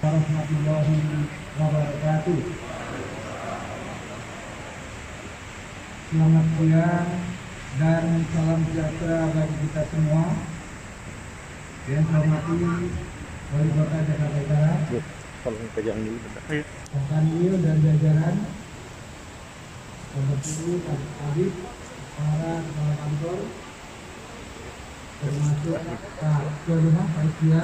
warahmatullahi wabarakatuh. Selamat siang dan salam sejahtera bagi kita semua. Yang saya hormati Wali Kota Jakarta Utara, Pak Kanwil dan jajaran, Bapak-Ibu, adik, para kepala kantor, termasuk Pak Ketua Panitia,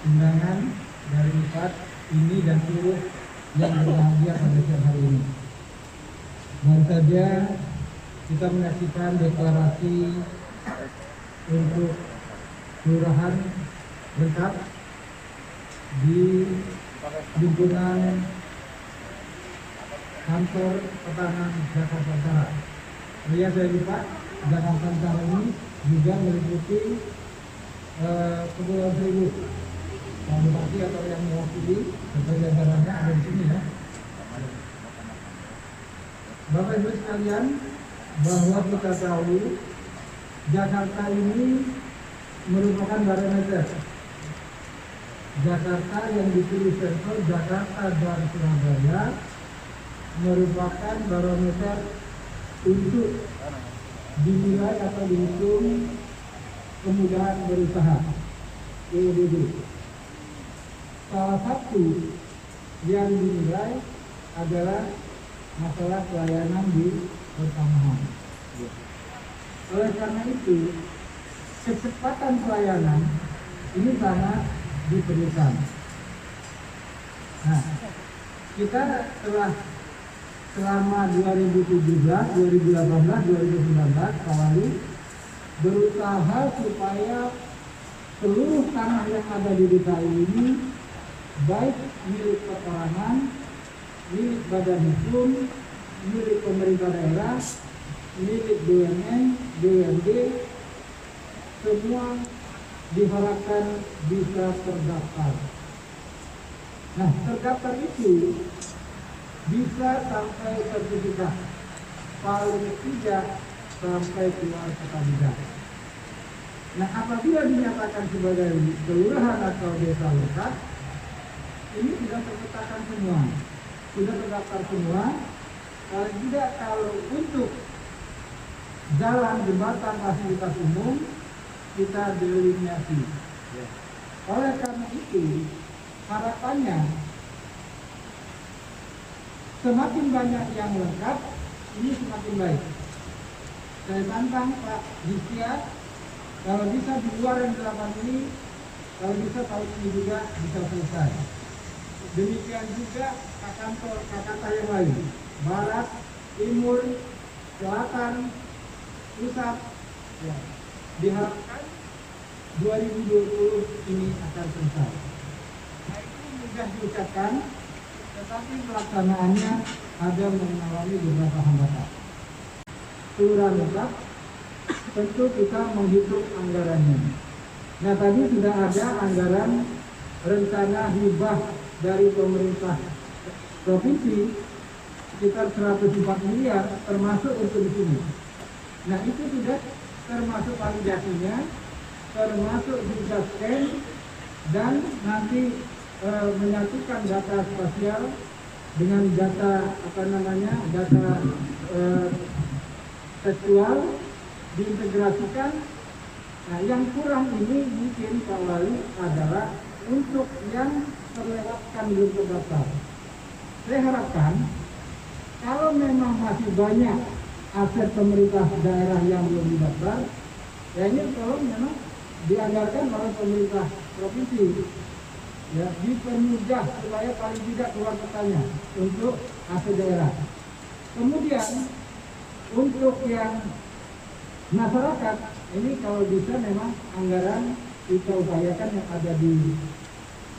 undangan dari empat ini dan seluruh yang berbahagia pada siang hari ini. Baru saja kita menyaksikan deklarasi untuk kelurahan lengkap di lingkungan kantor pertahanan Jakarta Utara. Ya, saya lupa Jakarta Utara ini juga meliputi Kepulauan Seribu. Pak Bupati atau yang mewakili serta jajarannya ada di sini ya. Bapak Ibu sekalian, bahwa kita tahu Jakarta ini merupakan barometer. Jakarta yang dipilih sensor Jakarta dan Surabaya merupakan barometer untuk dinilai atau dihitung kemudahan berusaha (PDB). Salah satu yang dinilai adalah masalah pelayanan di pertamahan. Oleh karena itu, kecepatan pelayanan ini sangat diperlukan. Nah, kita telah selama 2017, 2018, 2019 lalu berusaha supaya seluruh tanah yang ada di DKI ini, baik milik perorangan, milik badan hukum, milik pemerintah daerah, milik BUMN, BUMD, semua diharapkan bisa terdaftar. Nah, terdaftar itu bisa sampai sertifikat, paling tidak sampai keluar kota juga. Nah, apabila dinyatakan sebagai kelurahan atau desa lengkap, ini sudah terpetakan semua, sudah terdaftar semua. Kalau tidak, kalau untuk jalan, jembatan, fasilitas umum, kita delineasi. Oleh karena itu, harapannya semakin banyak yang lengkap, ini semakin baik. Saya tantang Pak Distia, kalau bisa di luar yang 8 ini, kalau bisa tahun ini juga bisa selesai. Demikian juga kantor yang lain, barat, timur, selatan, pusat, ya. Diharapkan 2020 ini akan selesai. Nah, itu mudah diucapkan, tetapi pelaksanaannya ada mengalami beberapa hambatan. Kelurahan lengkap, tentu kita menghitung anggarannya. Nah, tadi sudah ada anggaran rencana hibah dari pemerintah provinsi sekitar 104 miliar, termasuk untuk di sini. Nah, itu sudah termasuk validasinya, termasuk juga scan, dan nanti menyatukan data spasial dengan data data tekstual, diintegrasikan. Nah, yang kurang ini mungkin Pak Wali adalah untuk yang terlewatkan belum terdaftar. Saya harapkan kalau memang masih banyak aset pemerintah daerah yang belum didaftar, ya ini tolong memang dianggarkan oleh pemerintah provinsi, ya, dipermudah supaya paling tidak keluar petanya untuk aset daerah. Kemudian untuk yang masyarakat, ini kalau bisa memang anggaran kita upayakan yang ada di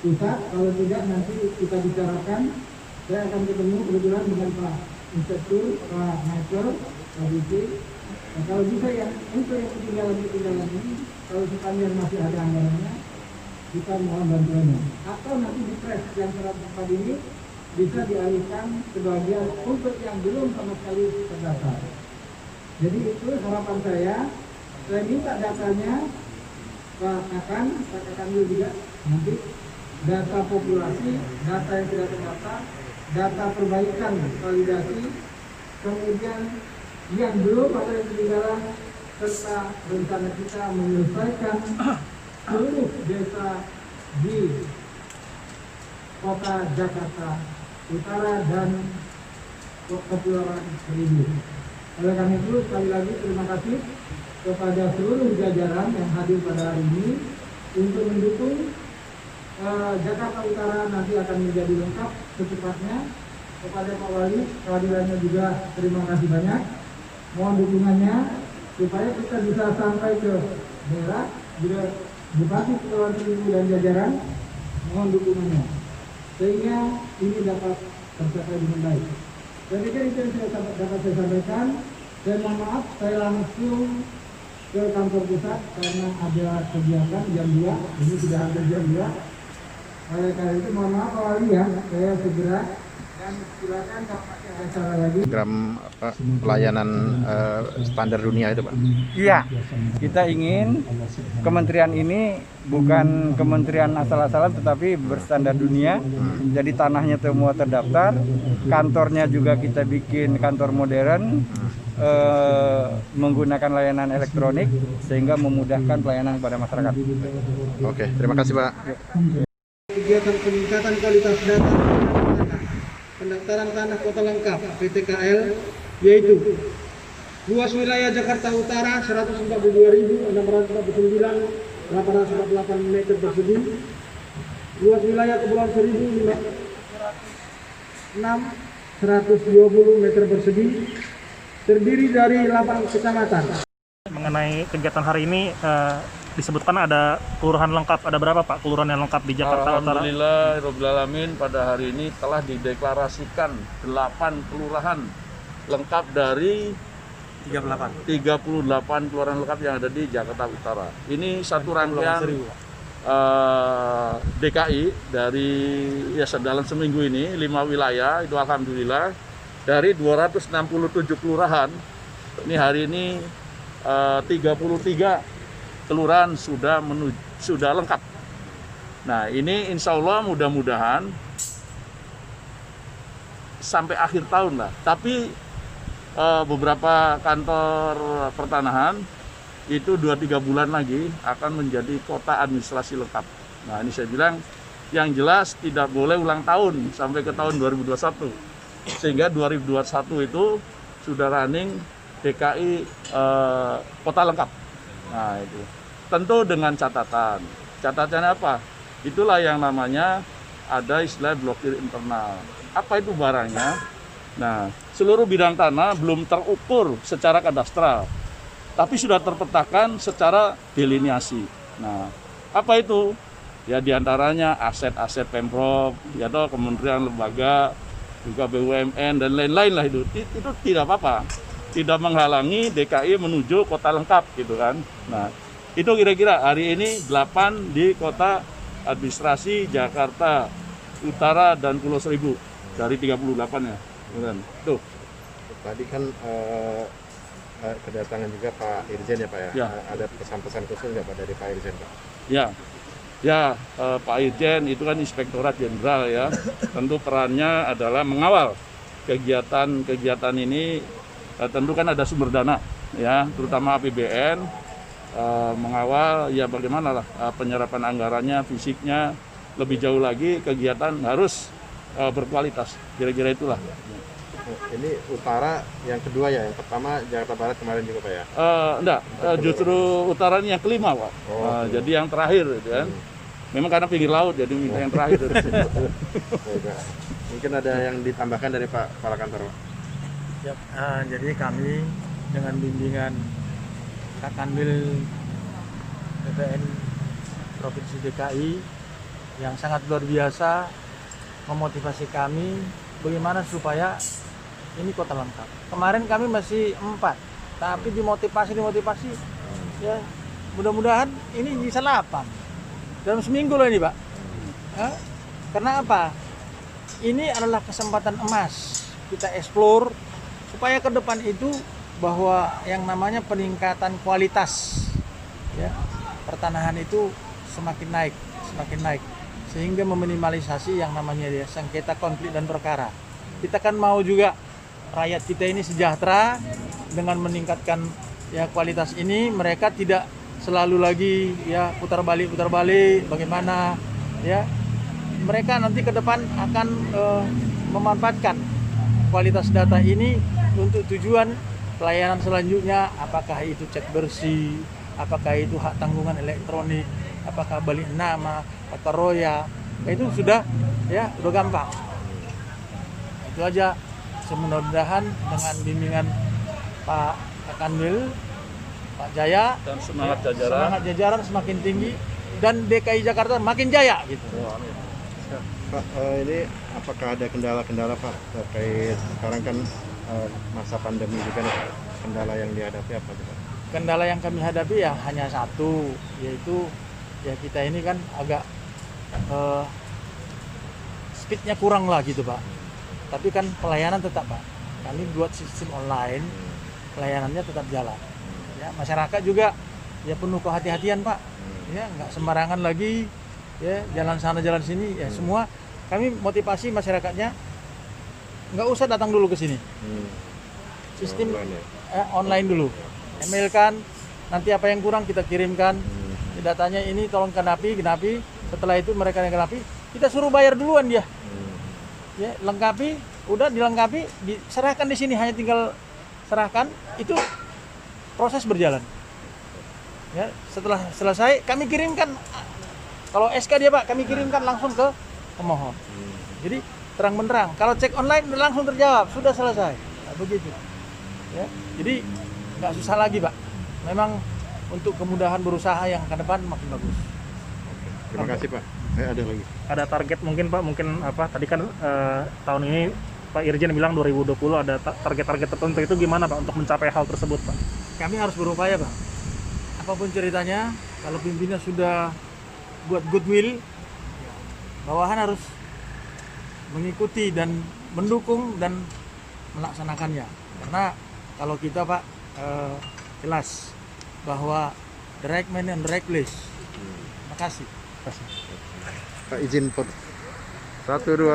pusat, kalau tidak nanti kita bicarakan. Saya akan ketemu kebetulan dengan Pak Inspektur, Pak Mayor, Pak Budi. Nah, kalau bisa yang untuk yang ketinggalan ini, kalau sepanjang masih ada anggarannya, kita mohon bantuannya. Atau nanti di press yang 104 ini bisa dialihkan sebagian untuk yang belum sama sekali terdaftar. Jadi itu harapan saya. Saya minta datanya Pak Kakan juga nanti data populasi, data yang tidak terdaftar, data perbaikan validasi, kemudian yang belum ada yang ketinggalan, serta rencana kita menyelesaikan seluruh desa di kota Jakarta Utara dan Kepulauan Seribu. Oleh karena itu, sekali lagi terima kasih kepada seluruh jajaran yang hadir pada hari ini untuk mendukung Jakarta Utara nanti akan menjadi lengkap secepatnya. Kepada Pak Wali, kehadirannya juga terima kasih banyak. Mohon dukungannya supaya kita bisa sampai ke daerah, juga Bupati Kepulauan Seribu dan jajaran, mohon dukungannya sehingga ini dapat tercapai dengan baik. Saya pikir itu yang dapat saya sampaikan. Dan mohon maaf, saya langsung ke kantor pusat karena ada kegiatan jam 2. Ini sudah hampir jam 2. Oleh karena itu mohon maaf Pak Wali ya, saya segera dan silakan kalau masih ada acara lagi. Program pelayanan standar dunia itu, Pak? Iya, kita ingin kementerian ini bukan kementerian asal-asalan tetapi berstandar dunia. Jadi tanahnya semua terdaftar, kantornya juga kita bikin kantor modern, menggunakan layanan elektronik sehingga memudahkan pelayanan kepada masyarakat. Oke, terima kasih Pak. Kegiatan peningkatan kualitas data pendaftaran tanah kota lengkap PTKL, yaitu luas wilayah Jakarta Utara 142.649,848 meter persegi, luas wilayah Kepulauan Seribu 120 meter persegi, terdiri dari 8 kecamatan. Mengenai kegiatan hari ini disebutkan ada kelurahan lengkap. Ada berapa Pak kelurahan yang lengkap di Jakarta Utara? Alhamdulillah, Rabbil Alamin, pada hari ini telah dideklarasikan 8 kelurahan lengkap dari 38 kelurahan lengkap yang ada di Jakarta Utara. Ini satu rangkaian DKI dari dalam seminggu ini 5 wilayah itu alhamdulillah dari 267 kelurahan. Ini hari ini 33 kelurahan sudah lengkap. Nah, ini insya Allah mudah-mudahan sampai akhir tahun lah. Tapi beberapa kantor pertanahan itu 2-3 bulan lagi akan menjadi kota administrasi lengkap. Nah, ini saya bilang yang jelas tidak boleh ulang tahun sampai ke tahun 2021. Sehingga 2021 itu sudah running DKI kota lengkap. Nah, itu tentu dengan catatan. Catatannya apa? Itulah yang namanya ada istilah blokir internal. Apa itu barangnya? Nah, seluruh bidang tanah belum terukur secara kadastral, tapi sudah terpetakan secara delineasi. Nah, apa itu? Ya diantaranya aset-aset Pemprov, ya toh kementerian lembaga, juga BUMN dan lain-lain lah itu. Itu tidak apa-apa. Tidak menghalangi DKI menuju kota lengkap gitu kan. Nah, itu kira-kira hari ini 8 di kota administrasi Jakarta Utara dan Pulau Seribu dari 38 ya. Tuh. Tadi kan kedatangan juga Pak Irjen ya Pak ya. Ya. Ada pesan-pesan khusus nggak Pak dari Pak Irjen Pak? Ya, Pak Irjen itu kan Inspektorat Jenderal ya. Tentu perannya adalah mengawal kegiatan ini. Tentu kan ada sumber dana ya, terutama APBN, mengawal ya bagaimana lah penyerapan anggarannya, fisiknya, lebih jauh lagi kegiatan harus berkualitas, kira-kira itulah. Ini utara yang kedua ya, yang pertama Jakarta Barat kemarin juga Pak ya? Enggak, justru utara ini yang kelima Pak. Jadi yang terakhir gitu kan. Memang karena pinggir laut jadi minta yang terakhir. Mungkin ada yang ditambahkan dari Pak Kepala Kantor Pak? Jadi kami dengan bimbingan Kakanwil BPN Provinsi DKI yang sangat luar biasa memotivasi kami bagaimana supaya ini kota lengkap. Kemarin kami masih 4, tapi dimotivasi ya mudah-mudahan ini bisa 8 dalam seminggu loh ini Pak. Karena apa? Ini adalah kesempatan emas kita eksplor supaya ke depan itu bahwa yang namanya peningkatan kualitas ya pertanahan itu semakin naik sehingga meminimalisasi yang namanya ya, sengketa konflik dan perkara. Kita kan mau juga rakyat kita ini sejahtera dengan meningkatkan ya kualitas ini, mereka tidak selalu lagi ya putar balik bagaimana ya, mereka nanti ke depan akan memanfaatkan kualitas data ini untuk tujuan pelayanan selanjutnya, apakah itu cek bersih, apakah itu hak tanggungan elektronik, apakah balik nama, kata roya, itu sudah ya udah gampang. Itu aja, semudah-mudahan dengan bimbingan Pak Kanwil, Pak Jaya, Dan semangat jajaran semakin tinggi dan DKI Jakarta makin jaya gitu. Pak, ini apakah ada kendala-kendala Pak terkait sekarang kan masa pandemi juga nih, kendala yang dihadapi apa Pak? Kendala yang kami hadapi ya hanya satu, yaitu ya kita ini kan agak speednya kurang lah gitu Pak. Tapi kan pelayanan tetap Pak. Kami buat sistem online, pelayanannya tetap jalan. Ya, masyarakat juga ya penuh kehati-hatian Pak. Ya, nggak sembarangan lagi ya jalan sana jalan sini ya, semua kami motivasi masyarakatnya nggak usah datang dulu ke sini. Sistem online dulu. Email kan, nanti apa yang kurang kita kirimkan. Datanya ini tolong genapi. Setelah itu mereka yang genapi, kita suruh bayar duluan dia. Ya, lengkapi, udah dilengkapi, diserahkan di sini, hanya tinggal serahkan, itu proses berjalan. Ya, setelah selesai kami kirimkan, kalau SK dia Pak, kami kirimkan langsung ke pemohon. Jadi terang benderang, kalau cek online langsung terjawab, sudah selesai. Nah, begitu. Ya, jadi nggak susah lagi Pak. Memang untuk kemudahan berusaha yang ke depan makin bagus. Terima kasih Pak. Ada lagi. Ada target mungkin Pak, mungkin apa? Tadi kan tahun ini Pak Irjen bilang 2020 ada target-target tertentu, itu gimana Pak untuk mencapai hal tersebut Pak? Kami harus berupaya Pak. Apapun ceritanya, kalau pimpinan sudah buat goodwill, bawahan harus mengikuti dan mendukung dan melaksanakannya. Karena kalau kita Pak jelas bahwa the right man and the right place. Terima kasih. Pak izin foto. 1, 2.